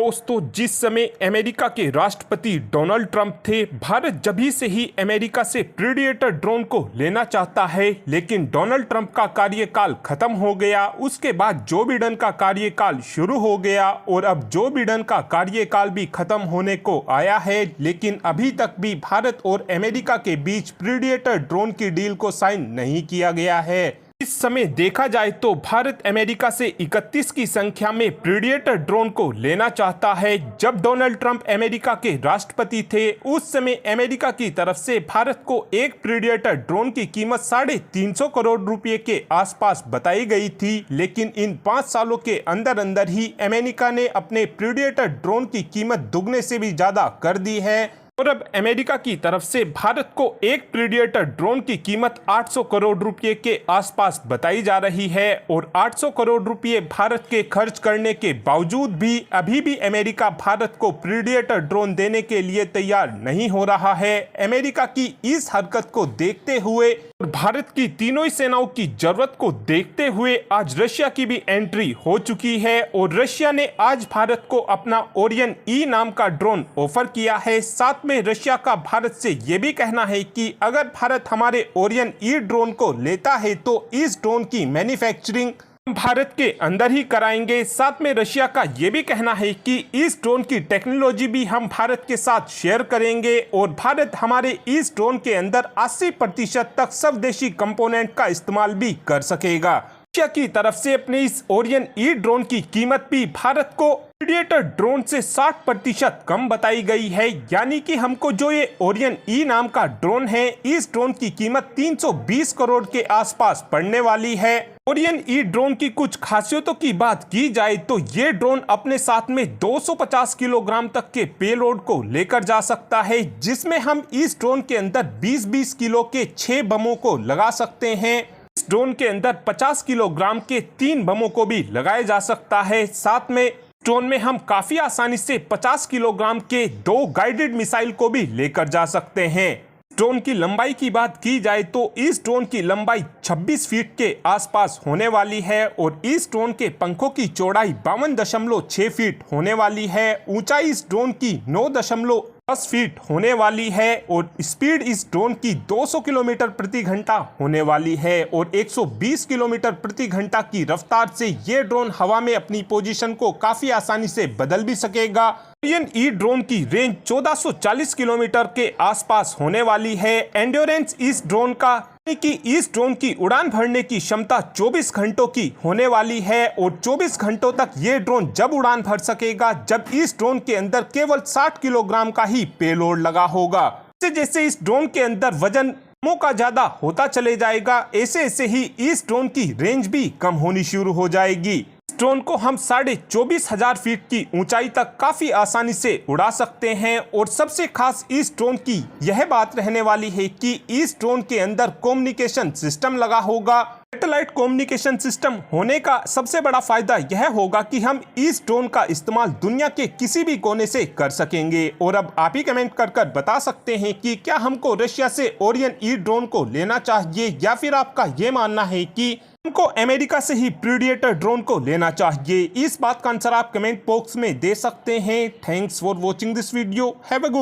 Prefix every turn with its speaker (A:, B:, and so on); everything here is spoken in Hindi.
A: दोस्तों, जिस समय अमेरिका के राष्ट्रपति डोनाल्ड ट्रंप थे, भारत जभी से ही अमेरिका से प्रीडेटर ड्रोन को लेना चाहता है, लेकिन डोनाल्ड ट्रंप का कार्यकाल खत्म हो गया। उसके बाद जो बिडेन का कार्यकाल शुरू हो गया और अब जो बिडेन का कार्यकाल भी खत्म होने को आया है, लेकिन अभी तक भी भारत और अमेरिका के बीच प्रीडेटर ड्रोन की डील को साइन नहीं किया गया है। इस समय देखा जाए तो भारत अमेरिका से 31 की संख्या में प्रीडेटर ड्रोन को लेना चाहता है। जब डोनाल्ड ट्रंप अमेरिका के राष्ट्रपति थे, उस समय अमेरिका की तरफ से भारत को एक प्रीडेटर ड्रोन की कीमत 350 करोड़ रुपए के आसपास बताई गई थी, लेकिन इन 5 सालों के अंदर अंदर ही अमेरिका ने अपने प्रीडेटर ड्रोन की कीमत दुगने से भी ज्यादा कर दी है और अब अमेरिका की तरफ से भारत को एक प्रीडेटर ड्रोन की कीमत 800 करोड़ रुपए के आसपास बताई जा रही है और 800 करोड़ रुपए भारत के खर्च करने के बावजूद भी अभी भी अमेरिका भारत को प्रीडेटर ड्रोन देने के लिए तैयार नहीं हो रहा है। अमेरिका की इस हरकत को देखते हुए और भारत की तीनों ही सेनाओं की जरूरत को देखते हुए आज रशिया की भी एंट्री हो चुकी है और रशिया ने आज भारत को अपना ओरियन ई नाम का ड्रोन ऑफर किया है। साथ में रशिया का भारत से ये भी कहना है कि अगर भारत हमारे ओरियन ई ड्रोन को लेता है तो इस ड्रोन की मैन्युफैक्चरिंग भारत के अंदर ही कराएंगे। साथ में रशिया का ये भी कहना है कि इस ड्रोन की टेक्नोलॉजी भी हम भारत के साथ शेयर करेंगे और भारत हमारे इस ड्रोन के अंदर 80% तक स्वदेशी कंपोनेंट का इस्तेमाल भी कर सकेगा। रशिया की तरफ से अपने इस ओरियन ई ड्रोन की कीमत भी भारत को प्रीडेटर ड्रोन से 60% कम बताई गई है, यानी कि हमको जो ये ओरियन ई नाम का ड्रोन है, इस ड्रोन की कीमत 320 करोड़ के आसपास पड़ने वाली है। ओरियन ई ड्रोन की कुछ खासियतों की बात की जाए तो ये ड्रोन अपने साथ में 250 किलोग्राम तक के पेलोड को लेकर जा सकता है, जिसमें हम इस ड्रोन के अंदर 20-20 किलो के 6 बमों को लगा सकते हैं। इस ड्रोन के अंदर 50 किलोग्राम के 3 बमों को भी लगाया जा सकता है। साथ में ड्रोन में हम काफी आसानी से 50 किलोग्राम के 2 गाइडेड मिसाइल को भी लेकर जा सकते हैं। ड्रोन की लंबाई की बात की जाए तो इस ड्रोन की लंबाई 26 फीट के आसपास होने वाली है और इस ड्रोन के पंखों की चौड़ाई 52.6 फीट होने वाली है। ऊंचाई इस ड्रोन की 9.10 फीट होने वाली है और स्पीड इस ड्रोन की 200 किलोमीटर प्रति घंटा होने वाली है और 120 किलोमीटर प्रति घंटा की रफ्तार से ये ड्रोन हवा में अपनी पोजीशन को काफी आसानी से बदल भी सकेगा। ओरियन ई ड्रोन की रेंज 1440 किलोमीटर के आसपास होने वाली है। एंड्योरेंस इस ड्रोन का कि इस ड्रोन की उड़ान भरने की क्षमता 24 घंटों की होने वाली है और 24 घंटों तक ये ड्रोन जब उड़ान भर सकेगा जब इस ड्रोन के अंदर केवल 60 किलोग्राम का ही पेलोड लगा होगा। जैसे जैसे इस ड्रोन के अंदर वजन का ज्यादा होता चले जाएगा, ऐसे ऐसे ही इस ड्रोन की रेंज भी कम होनी शुरू हो जाएगी। ड्रोन को हम 24,500 फीट की ऊंचाई तक काफी आसानी से उड़ा सकते हैं और सबसे खास इस ड्रोन की यह बात रहने वाली है कि इस ड्रोन के अंदर कम्युनिकेशन सिस्टम लगा होगा। सैटेलाइट कम्युनिकेशन सिस्टम होने का सबसे बड़ा फायदा यह होगा कि हम इस ड्रोन का इस्तेमाल दुनिया के किसी भी कोने से कर सकेंगे। और अब आप ही कमेंट कर बता सकते हैं कि क्या हमको रशिया से ओरियन ई ड्रोन को लेना चाहिए या फिर आपका ये मानना है कि हमको अमेरिका से ही प्रीडेटर ड्रोन को लेना चाहिए। इस बात का आंसर आप कमेंट बॉक्स में दे सकते हैं। Thanks for watching this video. Have a good